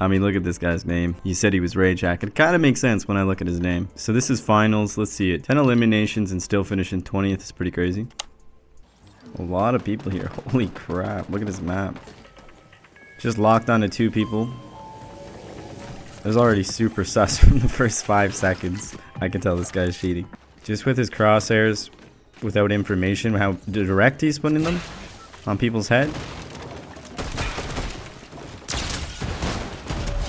I mean, look at this guy's name. He said he was Rage Hack. It kind of makes sense when I look at his name. So this is finals. Let's see it. 10 eliminations and still finishing 20th. It's pretty crazy. A lot of people here. Holy crap. Look at this map. Just locked onto 2 people. It was already super sus from the first 5 seconds. I can tell this guy's cheating. Just with his crosshairs, without information, how direct he's putting them on people's head.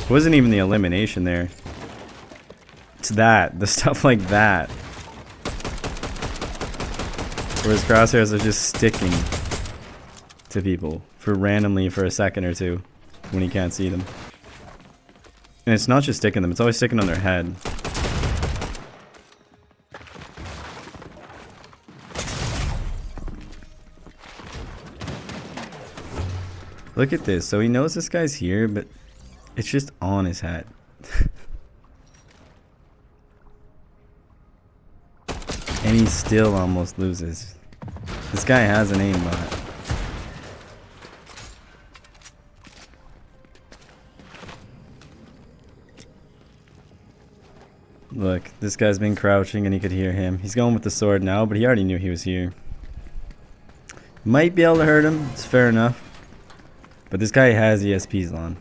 It wasn't even the elimination there. It's that. The stuff like that. Where his crosshairs are just sticking to people for randomly for a second or two when he can't see them. And it's not just sticking them, it's always sticking on their head. Look at this. So he knows this guy's here, but it's just on his head. And he still almost loses. This guy has an aimbot. Look, this guy's been crouching and he could hear him. He's going with the sword now, but he already knew he was here. Might be able to hurt him. It's fair enough. But this guy has ESPs on.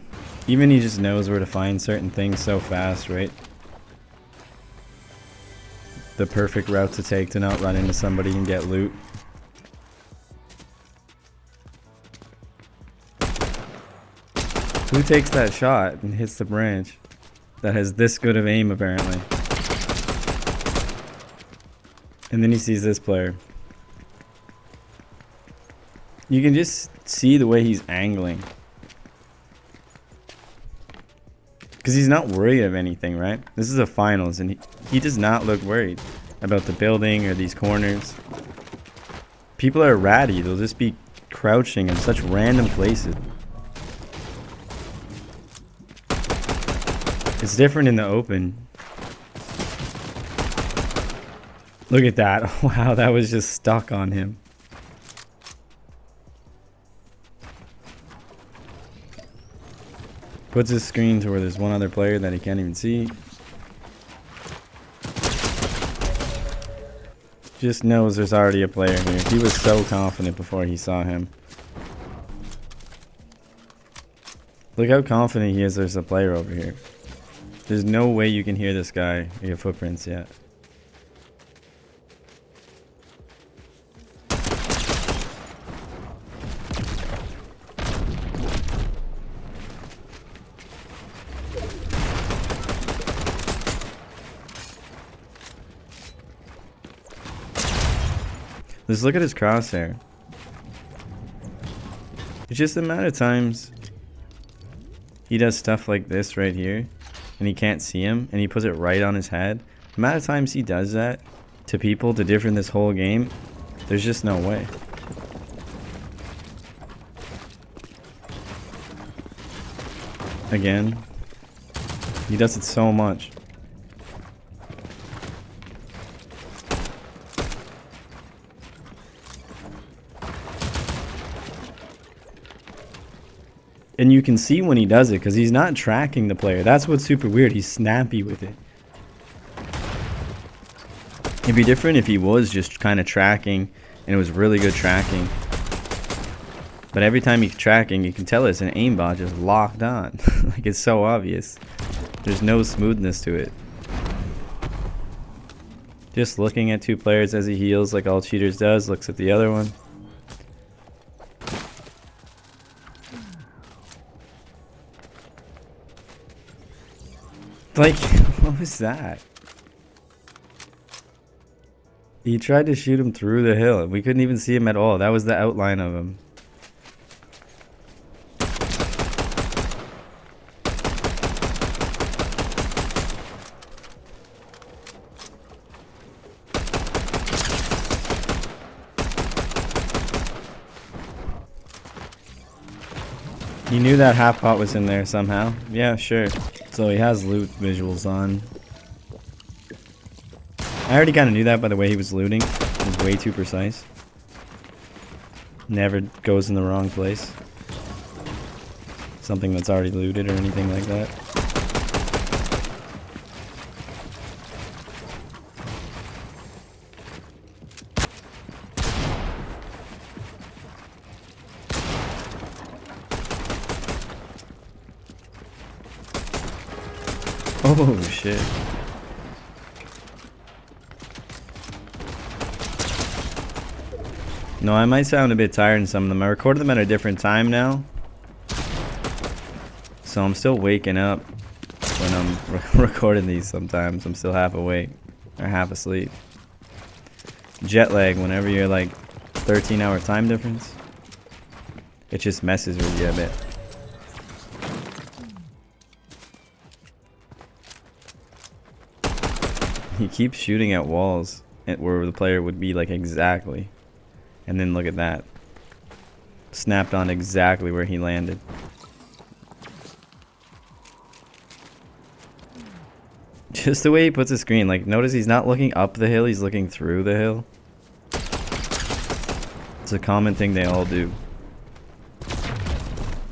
Even he just knows where to find certain things so fast, right? The perfect route to take to not run into somebody and get loot. Who takes that shot and hits the branch that has this good of aim apparently? And then he sees this player. You can just see the way he's angling. Because he's not worried of anything, right? This is a finals and he does not look worried about the building or these corners. People are ratty. They'll just be crouching in such random places. It's different in the open. Look at that. Wow, that was just stuck on him. Puts his screen to where there's one other player that he can't even see. Just knows there's already a player here. He was so confident before he saw him. Look how confident he is there's a player over here. There's no way you can hear this guy or your footprints yet. Just look at his crosshair. It's just the amount of times he does stuff like this right here and he can't see him and he puts it right on his head. The amount of times he does that to people to different this whole game, there's just no way. Again, he does it so much. And you can see when he does it because he's not tracking the player. That's what's super weird. He's snappy with it. It'd be different if he was just kind of tracking and it was really good tracking. But every time he's tracking, you can tell it's an aimbot just locked on. Like, it's so obvious. There's no smoothness to it. Just looking at 2 players as he heals like all cheaters does. Looks at the other one. Like, what was that? He tried to shoot him through the hill. We couldn't even see him at all. That was the outline of him. He knew that half pot was in there somehow. Yeah, sure. So he has loot visuals on. I already kind of knew that by the way he was looting. It was way too precise. Never goes in the wrong place. something that's already looted or anything like that. Oh shit. No, I might sound a bit tired in some of them. I recorded them at a different time now, so I'm still waking up when I'm recording these. Sometimes I'm still half awake or half asleep. Jet lag, whenever you're like 13-hour time difference, it just messes with you a bit. He keeps shooting at walls where the player would be like exactly. And then look at that. Snapped on exactly where he landed. Just the way he puts his screen. Like, notice he's not looking up the hill, he's looking through the hill. It's a common thing they all do.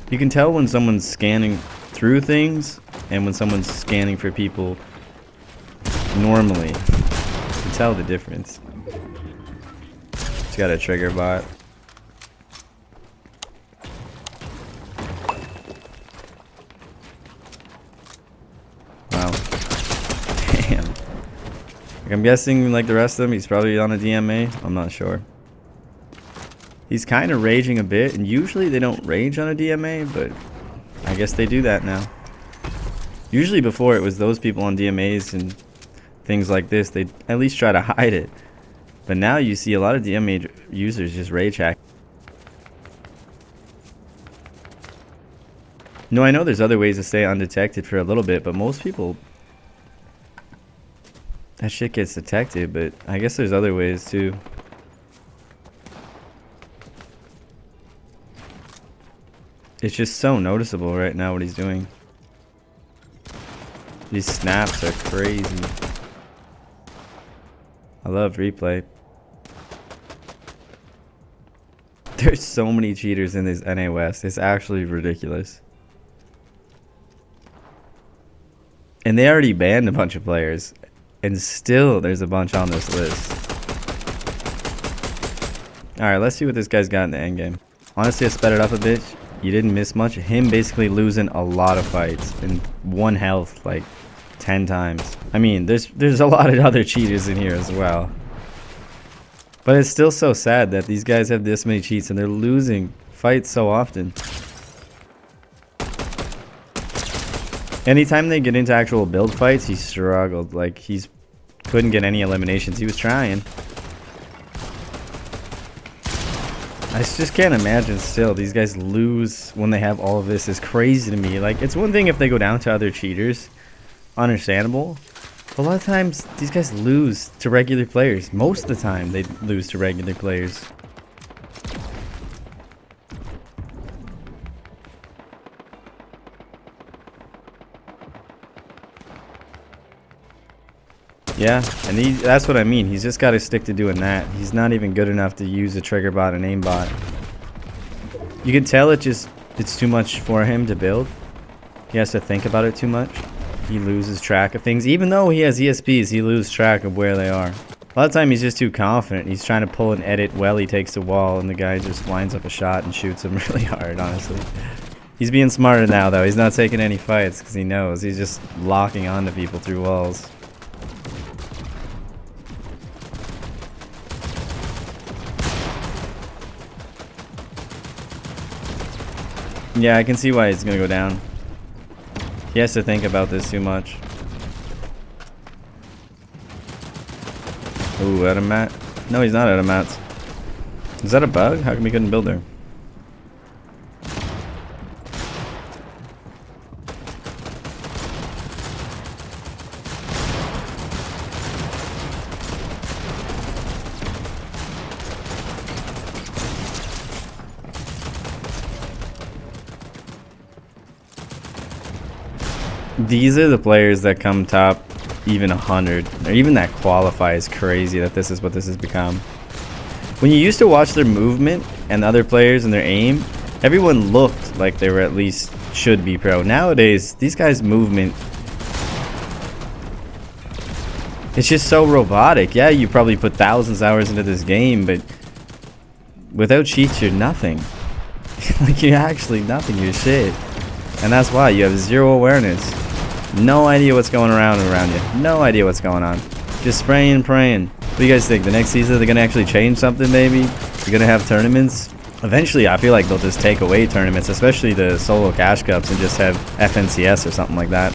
You can tell when someone's scanning through things and when someone's scanning for people normally. You can tell the difference. It's got a trigger bot. Wow. Damn. Like, I'm guessing like the rest of them, he's probably on a DMA. I'm not sure. He's kind of raging a bit, and usually they don't rage on a DMA, but I guess they do that now. Usually before it was those people on DMAs and things like this, they'd at least try to hide it. But now you see a lot of DMA users just rage hack. No, I know there's other ways to stay undetected for a little bit, but most people, that shit gets detected, but I guess there's other ways too. It's just so noticeable right now what he's doing. These snaps are crazy. I love replay. There's so many cheaters in this NA West. It's actually ridiculous. And they already banned a bunch of players. And still there's a bunch on this list. Alright, let's see what this guy's got in the endgame. Honestly, I sped it up a bit. You didn't miss much. Him basically losing a lot of fights in 1 health like 10 times. I mean, there's a lot of other cheaters in here as well. But it's still so sad that these guys have this many cheats and they're losing fights so often. Anytime they get into actual build fights, he struggled. Like, he's couldn't get any eliminations. He was trying. I just can't imagine still. These guys lose when they have all of this. Is crazy to me. Like, it's one thing if they go down to other cheaters. Understandable. But a lot of times, these guys lose to regular players. Most of the time, they lose to regular players. Yeah, and that's what I mean. He's just got to stick to doing that. He's not even good enough to use a trigger bot and aim bot. You can tell it's too much for him to build. He has to think about it too much. He loses track of things. Even though he has ESPs, he loses track of where they are. A lot of time he's just too confident. He's trying to pull an edit while he takes the wall, and the guy just lines up a shot and shoots him really hard, honestly. He's being smarter now, though. He's not taking any fights because he knows. He's just locking onto people through walls. Yeah, I can see why he's gonna go down. He has to think about this too much. Ooh, out of mat? No, he's not out of mats. Is that a bug? How come he couldn't build there? These are the players that come top even 100, or even that qualify is crazy that this is what this has become. When you used to watch their movement and the other players and their aim, everyone looked like they were at least should be pro. Nowadays, these guys' movement, it's just so robotic. Yeah, you probably put thousands of hours into this game, but without cheats, you're nothing. Like, you're actually nothing. You're shit. And that's why you have zero awareness. No idea what's going around you. No idea what's going on. Just spraying and praying. What do you guys think? The next season, they're going to actually change something, maybe? They're going to have tournaments? Eventually, I feel like they'll just take away tournaments, especially the solo cash cups, and just have FNCS or something like that.